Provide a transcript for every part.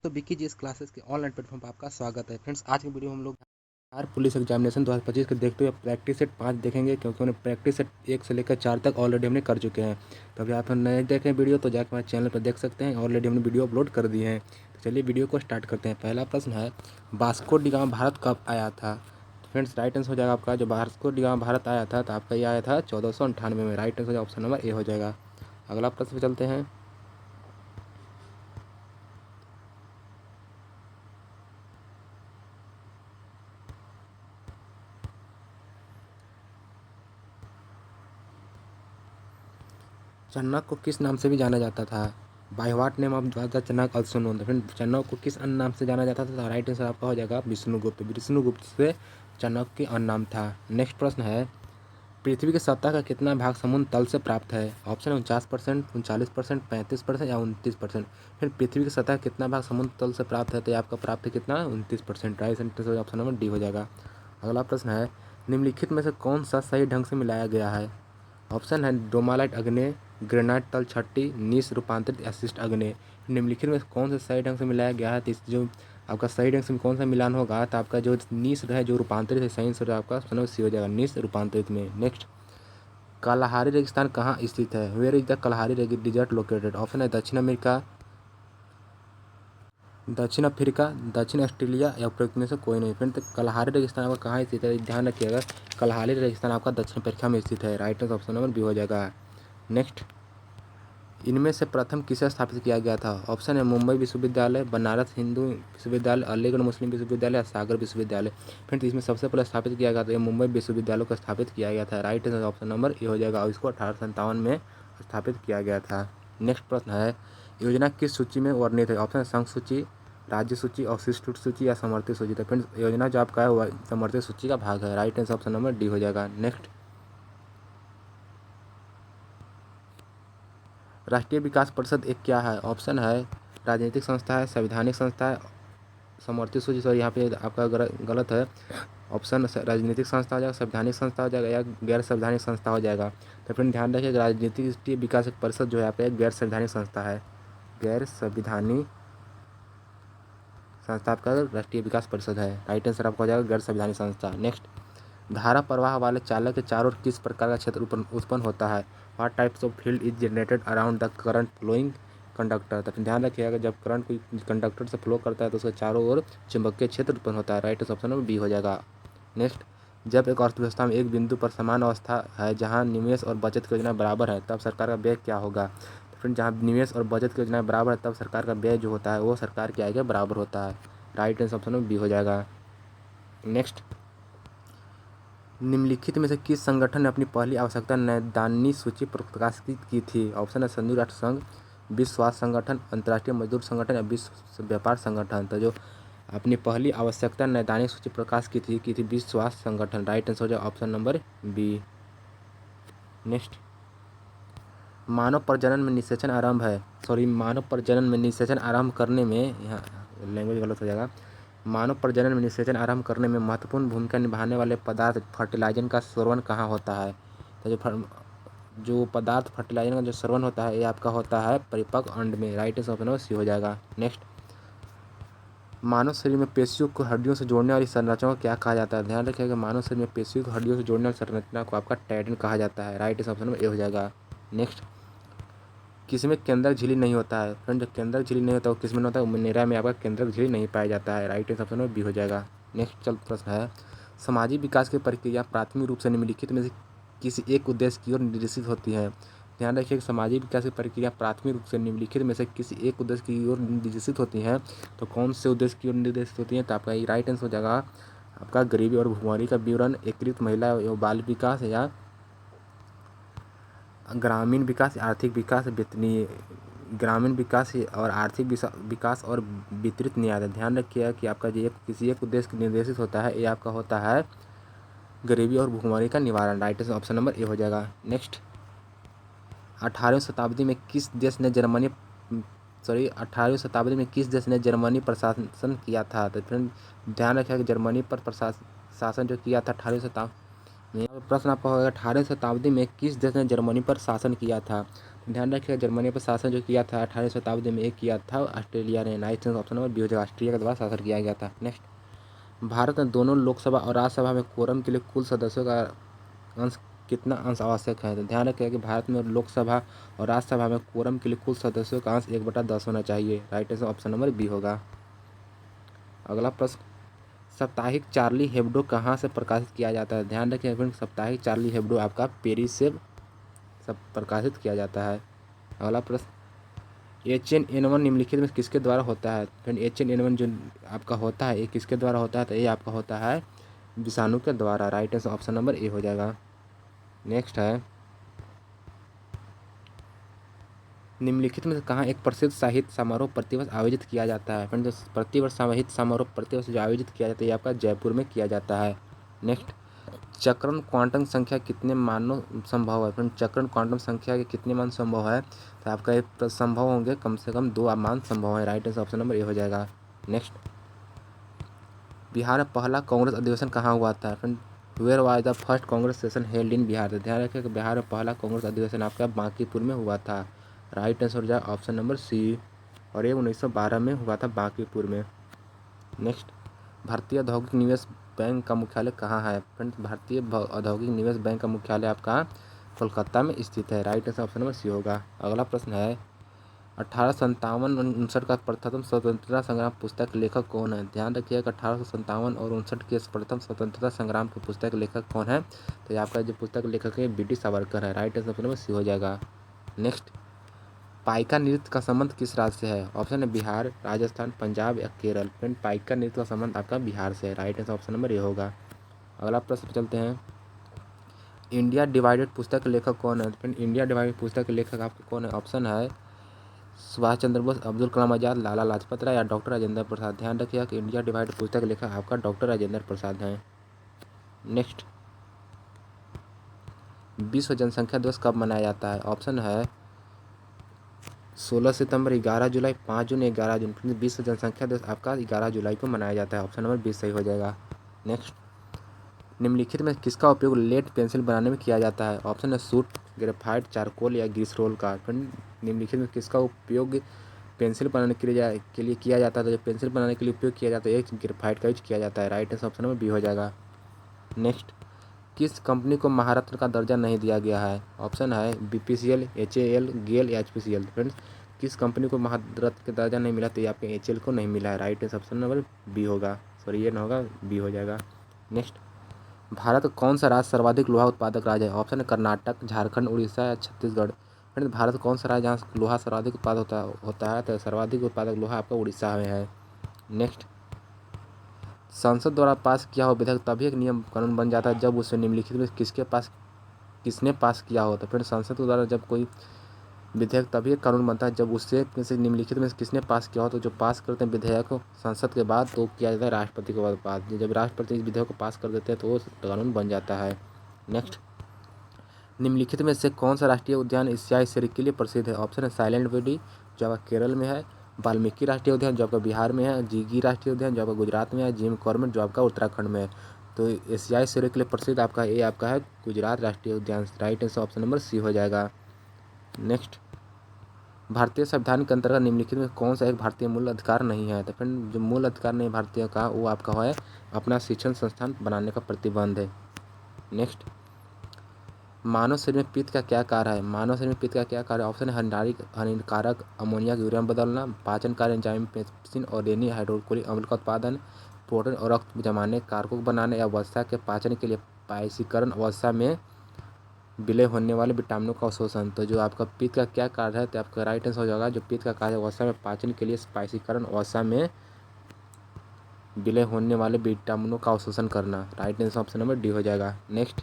तो विकी जी इस क्लासेस के ऑनलाइन प्लेटफॉर्म पर आपका स्वागत है। फ्रेंड्स, आज की वीडियो हम लोग बिहार पुलिस एग्जामिनेशन 2025 को देखते हुए प्रैक्टिस सेट 5 देखेंगे, क्योंकि उन्हें प्रैक्टिस सेट 1 से लेकर 4 तक ऑलरेडी हमने कर चुके हैं। तो अभी आप नए देखें वीडियो तो जाकर हमारे चैनल पर देख सकते हैं, ऑलरेडी हमने वीडियो अपलोड कर दिए हैं। तो चलिए वीडियो को स्टार्ट करते हैं। पहला प्रश्न है, वास्को डी गामा भारत कब आया था? फ्रेंड्स, राइट आंसर हो जाएगा आपका, जो वास्को डी गामा भारत आया था तो आपका ये आया था 1498 में। राइट आंसर हो जाएगा ऑप्शन नंबर ए हो जाएगा। अगला प्रश्न पे चलते हैं। चन्नक को किस नाम से भी जाना जाता था? By what name of the Chanak also known? Friend, Chanak को किस अन्य नाम से जाना जाता था? राइट आंसर आपका हो जाएगा विष्णुगुप्त। विष्णुगुप्त से चन्नक के अन्य नाम था। नेक्स्ट प्रश्न है, पृथ्वी के सतह का कितना भाग समुद्र तल से प्राप्त है? ऑप्शन 49%, 39%, 35% या 29%। फिर पृथ्वी की सतह कितना भाग समुद्र तल से प्राप्त है? तो आपका प्राप्त है कितना? 29%। Right answer option number D हो जाएगा। अगला प्रश्न है, निम्नलिखित में से कौन सा सही ढंग से मिलाया गया है? ऑप्शन है डोमालाइट अग्नेय, ग्रेनाइट तल छट्टी, नीस रूपांतरित या शिष्ट अग्नेय। निम्नलिखित में कौन से सही ढंग से मिलाया गया है? तो इस जो आपका सही ढंग से कौन सा मिलान होगा? तो आपका जो नीस है जो रूपांतरित है, सही आंसर आपका ऑप्शन सी हो जाएगा, नीस रूपांतरित में। नेक्स्ट, कलहारी रेगिस्तान कहाँ स्थित है? Where is the Kalahari desert located? Option है दक्षिण अमेरिका, दक्षिण अफ्रीका, दक्षिण ऑस्ट्रेलिया या उपरोक्त में से कोई नहीं। फ्रेंड, तो कलहारी रेगिस्तान आपका कहाँ स्थित है? ध्यान रखिएगा, कलहारी रेगिस्तान आपका दक्षिण अफ्रीका में स्थित है। Right answer option number B हो जाएगा। नेक्स्ट, इनमें से प्रथम किसे स्थापित किया गया था? ऑप्शन है मुंबई विश्वविद्यालय, बनारस हिंदू विश्वविद्यालय, अलीगढ़ मुस्लिम विश्वविद्यालय या सागर विश्वविद्यालय। फ्रेंड्स, इसमें सबसे पहले स्थापित किया गया था, ये मुंबई विश्वविद्यालय को स्थापित किया गया था। Right answer option number A हो जाएगा, और इसको 1857 में स्थापित किया गया था। नेक्स्ट प्रश्न है, योजना किस सूची में वर्णित है? ऑप्शन है संघ सूची, राज्य सूची, अवशिष्ट सूची या समर्थित सूची। तो फ्रेंड्स, योजना जो आपका है वह समर्थित सूची का भाग है। Right answer option number D हो जाएगा। नेक्स्ट, राष्ट्रीय विकास परिषद एक क्या है? ऑप्शन है राजनीतिक संस्था है, संवैधानिक संस्था है, समर्थित सूची। सॉरी, यहाँ पे आपका गलत है। ऑप्शन राजनीतिक संस्था हो जाएगा, संवैधानिक संस्था हो जाएगा या गैर संवैधानिक संस्था हो जाएगा। तो फिर ध्यान रखिए, राजनीतिक विकास परिषद जो है आपका एक गैर संवैधानिक संस्था है। गैर संविधानिक संस्था आपका राष्ट्रीय विकास परिषद है। राइट आंसर आपका हो जाएगा गैर संवैधानिक संस्था। नेक्स्ट, धारा प्रवाह वाले चालक के चारों ओर किस प्रकार का क्षेत्र उत्पन्न होता है? What types of field is generated around the current flowing conductor? तो ध्यान रखिएगा, जब करंट कोई कंडक्टर से फ्लो करता है तो उसके चारों ओर चुंबकीय क्षेत्र उत्पन्न होता है। राइट ऑप्शन नंबर बी हो जाएगा। नेक्स्ट, जब एक अर्थव्यवस्था में एक बिंदु पर समान अवस्था है जहां निवेश और बचत की योजना बराबर है, तब सरकार का व्यय क्या होगा? तो फ्रेंड, जहां निवेश और बचत की योजना बराबर है तब सरकार का व्यय जो होता है वो सरकार के आय के बराबर होता है। Right answer option number B हो जाएगा। नेक्स्ट, निम्नलिखित में से किस संगठन ने अपनी पहली आवश्यकता नैदानी सूची प्रकाशित की थी? ऑप्शन है संयुक्त राष्ट्र संघ, विश्व स्वास्थ्य संगठन, अंतर्राष्ट्रीय मजदूर संगठन या विश्व व्यापार संगठन। तो जो अपनी पहली आवश्यकता नैदानिक सूची प्रकाश की थी विश्व स्वास्थ्य संगठन। राइट आंसर हो जाए ऑप्शन नंबर बी। नेक्स्ट, मानव प्रजनन में निषेचन आरंभ है, सॉरी मानव प्रजनन में निषेचन आरंभ करने में, यहाँ लैंग्वेज गलत हो जाएगा। मानव प्रजनन में निषेचन आरंभ करने में महत्वपूर्ण भूमिका निभाने वाले पदार्थ फर्टिलाइजर का स्रवण कहाँ होता है? तो जो पदार्थ फर्टिलाइजर का जो स्रवण होता है ये आपका होता है परिपक्व अंड में। राइट आंसर सी हो जाएगा। नेक्स्ट, मानव शरीर में पेशियों को हड्डियों से जोड़ने वाली संरचना को क्या कहा जाता है? ध्यान रखिएगा, मानव शरीर में पेशियों को हड्डियों से जोड़ने वाली संरचना को आपका टेंडन कहा जाता है। राइट आंसर ए हो जाएगा। नेक्स्ट, किसमें केंद्रक झिल्ली नहीं होता है? फ्रेंड, जो केंद्रक झिल्ली नहीं होता वो किसमें होता है? मनेरा में आपका केंद्रक झिल्ली नहीं पाया जाता है। राइट आंसर ऑप्शन बी हो जाएगा। नेक्स्ट चल प्रश्न है, सामाजिक विकास की प्रक्रिया प्राथमिक रूप से निम्नलिखित में से किसी एक उद्देश्य की ओर निर्देशित होती है? ध्यान रखिए, सामाजिक विकास की प्रक्रिया प्राथमिक रूप से निम्नलिखित में से किसी एक उद्देश्य की ओर निर्देशित होती हैं। तो कौन से उद्देश्य की ओर निर्देशित होती हैं? तो आपका राइट आंसर हो जाएगा आपका गरीबी और भुखमरी का विवरण, एकीकृत महिला एवं बाल विकास या ग्रामीण विकास, आर्थिक विकास, वेतनीय ग्रामीण विकास और आर्थिक विकास और वितरित न्याय। ध्यान रखिएगा कि आपका जो किसी एक उद्देश्य के निर्देशित होता है ये आपका होता है गरीबी और भुखमरी का निवारण। राइट ऑप्शन नंबर ए हो जाएगा। नेक्स्ट, 18वीं शताब्दी में किस देश ने जर्मनी पर शासन किया था? तो फ्रेंड, ध्यान रखिएगा कि जर्मनी पर शासन जो किया था 18वीं शताब्दी में। प्रश्न आपका होगा 18वीं शताब्दी में किस देश ने जर्मनी पर शासन किया था? ध्यान रखिएगा जर्मनी पर शासन जो किया था 18वीं शताब्दी में एक किया था ऑस्ट्रेलिया ने। नाइन्थ ऑप्शन नंबर बी हो जाएगा, ऑस्ट्रेलिया के द्वारा शासन किया गया था। नेक्स्ट, भारत में दोनों लोकसभा और राज्यसभा में कोरम के लिए कुल सदस्यों का अंश कितना अंश आवश्यक है। तो ध्यान रखिएगा कि भारत में लोकसभा और राज्यसभा में कोरम के लिए कुल सदस्यों का अंश 1/10 होना चाहिए। Right answer option number B होगा। अगला प्रश्न, साप्ताहिक चार्ली हेब्डो कहाँ से प्रकाशित किया जाता है। ध्यान रखिए फ्रेंड, साप्ताहिक चार्ली हेब्डो आपका पेरिस से सब प्रकाशित किया जाता है। अगला प्रश्न, H1N1 निम्नलिखित में किसके द्वारा होता है। फ्रेंड H1N1 जो आपका होता है ये किसके द्वारा होता है, तो ये आपका होता है विषाणु के द्वारा। Right answer option number A हो जाएगा। नेक्स्ट है, निम्नलिखित में से कहाँ एक प्रसिद्ध साहित्य समारोह प्रतिवर्ष आयोजित किया जाता है। फ्रेंड जो प्रतिवर्ष साहित्य समारोह प्रतिवर्ष जो आयोजित किया जाता है ये आपका जयपुर में किया जाता है। नेक्स्ट, चक्रण क्वांटम संख्या कितने मानों संभव है। फ्रेंड चक्रण क्वांटम संख्या के कितने मान संभव है, तो आपका ये संभव होंगे कम से कम 2 मान संभव है। Right answer option number A हो जाएगा। नेक्स्ट, बिहार में पहला कांग्रेस अधिवेशन कहाँ हुआ था। Friend where was the first Congress session held in Bihar. ध्यान रखिए कि बिहार में पहला कांग्रेस अधिवेशन आपका बांकीपुर में हुआ था। राइट आंसर हो जाएगा ऑप्शन नंबर सी, और ये 1912 में हुआ था बांकीपुर में। नेक्स्ट, भारतीय औद्योगिक निवेश बैंक का मुख्यालय कहाँ है। फ्रेंड्स भारतीय औद्योगिक निवेश बैंक का मुख्यालय आपका कोलकाता में स्थित है। Right answer option number C होगा। अगला प्रश्न है, 1857-59 का प्रथम स्वतंत्रता संग्राम पुस्तक लेखक कौन है। ध्यान रखिएगा 1857 और 59 के प्रथम स्वतंत्रता संग्राम के पुस्तक लेखक कौन है, तो आपका जो पुस्तक लेखक है बी डी सावरकर है। Right answer option number C हो जाएगा। नेक्स्ट, पाइका नृत्य का संबंध किस राज्य से है। ऑप्शन है बिहार, राजस्थान, पंजाब या केरल। फ्रेंड पाइका नृत्य का संबंध आपका बिहार से है। Right answer option number A होगा। अगला प्रश्न चलते हैं, इंडिया डिवाइडेड पुस्तक के लेखक कौन है। फ्रेंड इंडिया डिवाइडेड पुस्तक के लेखक आपके कौन है। ऑप्शन है सुभाष चंद्र बोस, अब्दुल कलाम आजाद, लाला लाजपत राय या डॉक्टर राजेंद्र प्रसाद। ध्यान रखिएगा कि इंडिया डिवाइडेड पुस्तक के लेखक आपका डॉक्टर राजेंद्र प्रसाद हैं। नेक्स्ट, विश्व जनसंख्या दिवस कब मनाया जाता है। ऑप्शन है 16 सितंबर, 11 जुलाई, 5 जून, 11 जून। विश्व जनसंख्या दिवस आपका 11 जुलाई को मनाया जाता है। ऑप्शन नंबर 20 सही हो जाएगा। नेक्स्ट, निम्नलिखित में किसका उपयोग लेड पेंसिल बनाने में किया जाता है। ऑप्शन है सूट, ग्रेफाइट, चारकोल या ग्लिसरोल का। निम्नलिखित में किसका उपयोग पेंसिल बनाने के लिए किया जाता है। तो जो पेंसिल बनाने के लिए उपयोग किया जाता है एक ग्रेफाइट का यूज किया जाता है। Right answer option number B हो जाएगा। नेक्स्ट, किस कंपनी को महारत्न का दर्जा नहीं दिया गया है। ऑप्शन है BPCL, HAL, गेल या HPCL। फ्रेंड्स किस कंपनी को महारत्न का दर्जा नहीं मिला, तो ये आपके HAL को नहीं मिला है। Right answer option number B होगा, सॉरी ये ना होगा, बी हो जाएगा। नेक्स्ट, भारत कौन सा राज्य सर्वाधिक लोहा उत्पादक राज्य है। ऑप्शन है कर्नाटक, झारखंड, उड़ीसा या छत्तीसगढ़। फ्रेंड्स भारत कौन सा राज्य जहाँ लोहा सर्वाधिक उत्पादक होता है, तो सर्वाधिक उत्पादक लोहा आपका उड़ीसा में है। नेक्स्ट, संसद द्वारा पास किया हुआ विधेयक तभी एक नियम कानून बन जाता है जब उसे निम्नलिखित में किसने पास किया हो। तो फिर संसद के द्वारा जब कोई विधेयक तभी एक कानून बनता है जब उससे किसी निम्नलिखित में किसने पास किया हो। तो जो पास करते हैं विधेयक को संसद के बाद तो किया जाता है राष्ट्रपति के बाद। जब राष्ट्रपति इस विधेयक को पास कर देते हैं तो वो कानून बन जाता है। नेक्स्ट, निम्नलिखित में से कौन सा राष्ट्रीय उद्यान एशियाई शेर के लिए प्रसिद्ध है। ऑप्शन है साइलेंट वैली जो आपका केरल में है, वाल्मीकि राष्ट्रीय उद्यान जो आपका बिहार में है, जीगी राष्ट्रीय उद्यान जो आपका गुजरात में है, जिम कॉर्बेट जो आपका उत्तराखंड में है। तो एशियाई शेर के लिए प्रसिद्ध आपका ये आपका है गुजरात राष्ट्रीय उद्यान। Right answer option number C हो जाएगा। नेक्स्ट, भारतीय संविधान के अंतर्गत निम्नलिखित में कौन सा एक भारतीय मूल अधिकार नहीं है। तो फ्रेंड जो मूल अधिकार नहीं भारतीय का वो आपका है अपना शिक्षण संस्थान बनाने का प्रतिबंध है। नेक्स्ट, मानव शरीर में पित्त का क्या कार्य है। मानव शरीर में पित्त का क्या कार्य है। ऑप्शन है हानिकारक अमोनिया यूरिया में बदलना, पाचन कार्य एंजाइम पेप्सिन और रेनी हाइड्रोक्लोरिक अम्ल का उत्पादन, प्रोटीन और रक्त जमाने कारकों को बनाने या वसा के पाचन के लिए पायसीकरण, वसा में विलय होने वाले विटामिनों का अवशोषण। तो जो आपका पित्त का क्या कार्य है तो आपका राइट आंसर हो जाएगा जो पित्त का कार्य वसा में पाचन के लिए पायसीकरण, वसा में विलय होने वाले विटामिनों का अवशोषण करना। Right answer option number D हो जाएगा। नेक्स्ट,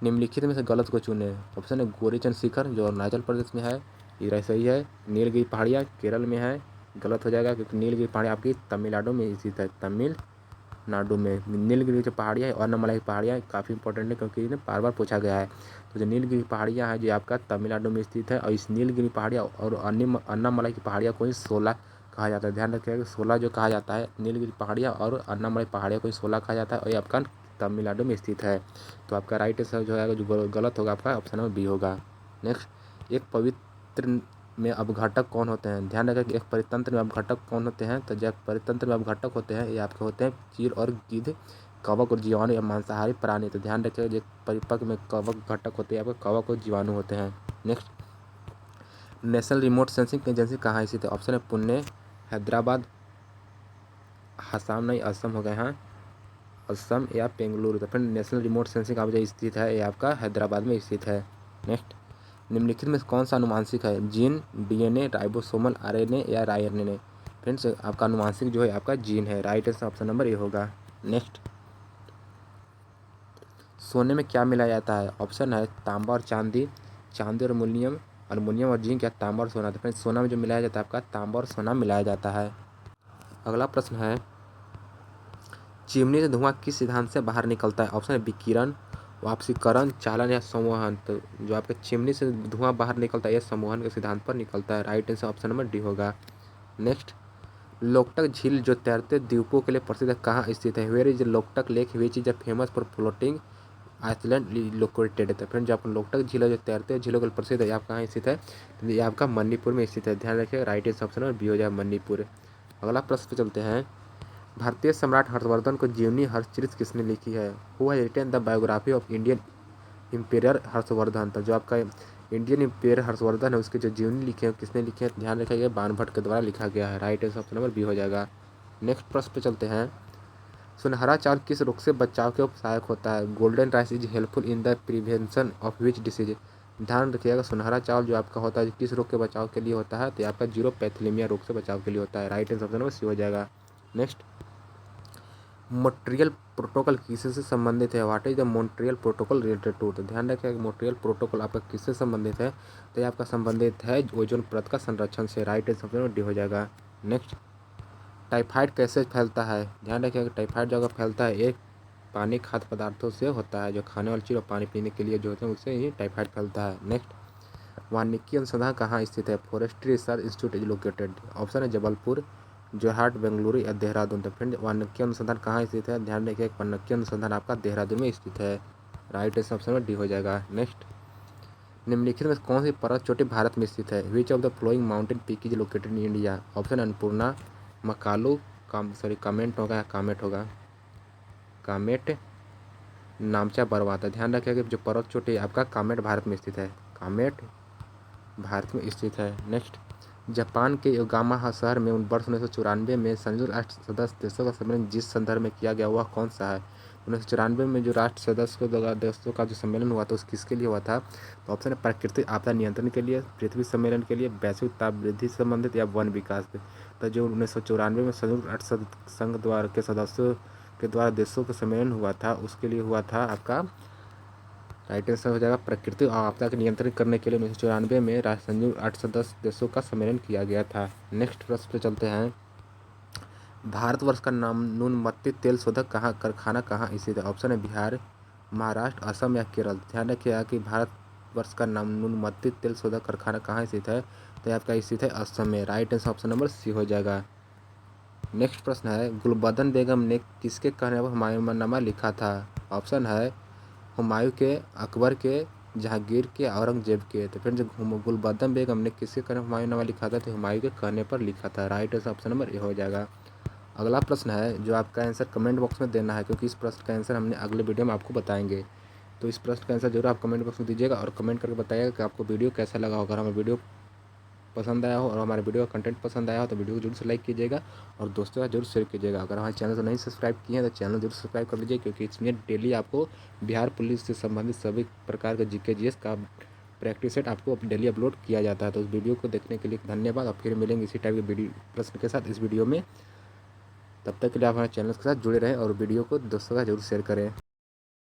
निम्नलिखित में से गलत को चुने। ऑप्शन है गोरीचंद शिखर जो अरुणाचल प्रदेश में है, ये सही है। नीलगिरी पहाड़ियाँ केरल में है, गलत हो जाएगा क्योंकि नीलगिरी पहाड़ियाँ आपकी तमिलनाडु में स्थित है। तमिलनाडु में नीलगिरी जो पहाड़ियाँ है और अन्नमलाई पहाड़ियाँ काफ़ी इंपॉर्टेंट है क्योंकि इन्हें बार बार पूछा गया है। तो जो नीलगिरी पहाड़ियाँ हैं जो आपका तमिलनाडु में स्थित है और इस नीलगिरी पहाड़ियाँ और अन्नामलाई की पहाड़ियाँ को ही 16 कहा जाता है। ध्यान रखिएगा कि 16 जो कहा जाता है नीलगिरी पहाड़ियाँ और अन्नामलाई पहाड़ियाँ को 16 कहा जाता है और ये आपका तमिलनाडु में स्थित है। तो आपका राइट आंसर जो है जो गलत होगा आपका ऑप्शन नंबर बी होगा। नेक्स्ट, एक परितंत्र में अपघटक कौन होते हैं? ध्यान रखें कि एक परितंत्र में अपघटक कौन होते हैं? तो जो परितंत्र में अपघटक होते हैं ये आपके होते हैं चील और गिद्ध, कवक और जीवाणु या मांसाहारी प्राणी। तो ध्यान रखिएगा जो परिपक्व में कवक घटक होते हैं आपके कवक और जीवाणु होते हैं। Next, national remote sensing agency कहाँ स्थित है? ऑप्शन है पुणे, हैदराबाद, असम नहीं असम हो गए हाँ, असम या बेंगलुरु। तो फिर नेशनल रिमोट सेंसिंग आप जो स्थित है ये आपका हैदराबाद में स्थित है। नेक्स्ट, निम्नलिखित में कौन सा अनुवांशिक है? जीन, डीएनए, राइबोसोमल आरएनए या आरएनए? फ्रेंड्स आपका अनुवांशिक जो है आपका जीन है। Right answer option number A होगा। नेक्स्ट, सोने में क्या मिलाया जाता है? ऑप्शन है तांबा और चांदी, चांदी और एल्युमिनियम, एल्युमिनियम और जिंक या तांबा और सोना। तो फ्रेंड्स सोना में जो मिलाया जाता है आपका तांबा और सोना मिलाया जाता है। अगला प्रश्न है चिमनी से धुआं किस सिद्धांत से बाहर निकलता है? ऑप्शन है विकिरण, वाष्पीकरण, चालन या संवहन। तो जो आपके चिमनी से धुआं बाहर निकलता है यह संवहन के सिद्धांत पर निकलता है। Right answer option number D होगा। नेक्स्ट, लोकटक झील जो तैरते द्वीपों के लिए प्रसिद्ध है कहाँ स्थित है? Where is Loktak lake which is famous for floating island located. तो फ्रेंड जो आपको लोकटक झील है जो तैरते झीलों के लिए प्रसिद्ध है आप कहाँ स्थित है? तो ये आपका मणिपुर में स्थित है। ध्यान रखिएगा right answer option number B हो जाए मणिपुर। अगला प्रश्न पे चलते हैं भारतीय सम्राट हर्षवर्धन को जीवनी हर्षचरित किसने लिखी है? Who has written the biography of Indian emperor Harshvardhan. तो जो आपका इंडियन इंपीरियर हर्षवर्धन है उसके जो जीवनी लिखे हैं किसने लिखे हैं? ध्यान रखिएगा बाणभट्ट के द्वारा लिखा गया है। Right answer option number B हो जाएगा। नेक्स्ट प्रश्न पे चलते हैं सुनहरा चावल किस रोग से बचाव के सहायक होता है? Golden rice is helpful in the prevention of which disease. ध्यान रखिएगा सुनहरा चावल जो आपका होता है किस रोग के बचाव के लिए होता है? तो आपका जीरोपैथिलीमिया रोग से बचाव के लिए होता है। Right answer option number C हो जाएगा। नेक्स्ट, मॉन्ट्रियल प्रोटोकॉल किससे संबंधित है? What is the Montreal protocol related to? तो ध्यान रखिएगा मॉन्ट्रियल प्रोटोकॉल आपका किससे संबंधित है? तो ये आपका संबंधित है ओजोन परत का संरक्षण से। राइट आंसर ऑप्शन डी हो जाएगा। नेक्स्ट, टाइफाइड कैसे फैलता है? ध्यान रखिएगा टाइफाइड जो अगर फैलता है एक पानी खाद्य पदार्थों से होता है, जो खाने वाली चीज़ और पानी पीने के लिए जो होते हैं उससे ही टाइफाइड फैलता है। नेक्स्ट, वानिकी अनुसंधान कहाँ स्थित है? Forestry research institute is located. Option है जबलपुर, जोरहाट, बेंगलुरु या देहरादून। तो फ्रेंड वानिकी अनुसंधान कहाँ स्थित है? ध्यान रखिए वानिकी अनुसंधान आपका देहरादून में स्थित है। राइट आंसर ऑप्शन में डी हो जाएगा। नेक्स्ट, निम्नलिखित में कौन सी पर्वत चोटी भारत में स्थित है? Which of the flowing mountain peak is located in India? Option Annapurna, Makalu, Kamet होगा, कामेट होगा, कामेट, नामचा, बरवाता। ध्यान रखिएगा जो पर्वत चोटी आपका कामेट भारत में स्थित है। कामेट भारत में स्थित है। नेक्स्ट, जापान के योकोहामा शहर में वर्ष 1994 में संयुक्त राष्ट्र सदस्य देशों का सम्मेलन जिस संदर्भ में किया गया वह कौन सा है? 1994 में जो राष्ट्र सदस्य देशों का जो सम्मेलन हुआ था उस किसके लिए हुआ था? तो ऑप्शन है प्राकृतिक आपदा नियंत्रण के लिए, पृथ्वी सम्मेलन के लिए, वैश्विक ताप वृद्धि से संबंधित या वन विकास पे। तो जो 1994 में संयुक्त राष्ट्र संघ द्वारा के सदस्यों के द्वारा देशों का सम्मेलन हुआ था उसके लिए हुआ था आपका। राइट आंसर हो जाएगा प्राकृतिक आपदा के नियंत्रण करने के लिए 1994 में संयुक्त राष्ट्र सदस्य देशों का सम्मेलन किया गया था। नेक्स्ट प्रश्न पे चलते हैं भारतवर्ष का नूनमत्ती तेल शोधक कारखाना कहाँ स्थित है? ऑप्शन है बिहार, महाराष्ट्र, असम या केरल। ध्यान रखिएगा कि भारतवर्ष का नूनमत्ती तेल शोधक कारखाना कहाँ स्थित है? तो आपका स्थित है असम में। Right answer option number C हो जाएगा। नेक्स्ट प्रश्न है गुलबदन बेगम ने किसके कहने पर हुमायूंनामा लिखा था? ऑप्शन है हुमायूं के, अकबर के, जहांगीर के, औरंगजेब के। तो फिर जो गुलबदन बेगम ने किसके कहने पर हुमायूंनामा लिखा था? तो हुमायूं के कहने पर लिखा था। Right answer option number A हो जाएगा। अगला प्रश्न है जो आपका आंसर कमेंट बॉक्स में देना है क्योंकि इस प्रश्न का आंसर हमने अगले वीडियो में आपको बताएंगे। तो इस प्रश्न का आंसर जरूर आप कमेंट बॉक्स में दीजिएगा और कमेंट करके बताइएगा कि आपको वीडियो कैसा लगा होगा। हमें वीडियो पसंद आया हो और हमारे वीडियो का कंटेंट पसंद आया हो तो वीडियो को जरूर से लाइक कीजिएगा और दोस्तों का जरूर शेयर कीजिएगा। अगर हमारे चैनल को नहीं सब्सक्राइब किए हैं तो चैनल जरूर सब्सक्राइब कर लीजिए क्योंकि इसमें डेली आपको बिहार पुलिस से संबंधित सभी प्रकार के जीके जीएस का प्रैक्टिस सेट आपको डेली अपलोड किया जाता है। तो उस वीडियो को देखने के लिए धन्यवाद और फिर मिलेंगे इसी टाइप के वीडियो प्रश्न के साथ इस वीडियो में। तब तक के लिए आप हमारे चैनल के साथ जुड़े रहें और वीडियो को दोस्तों का जरूर शेयर करें।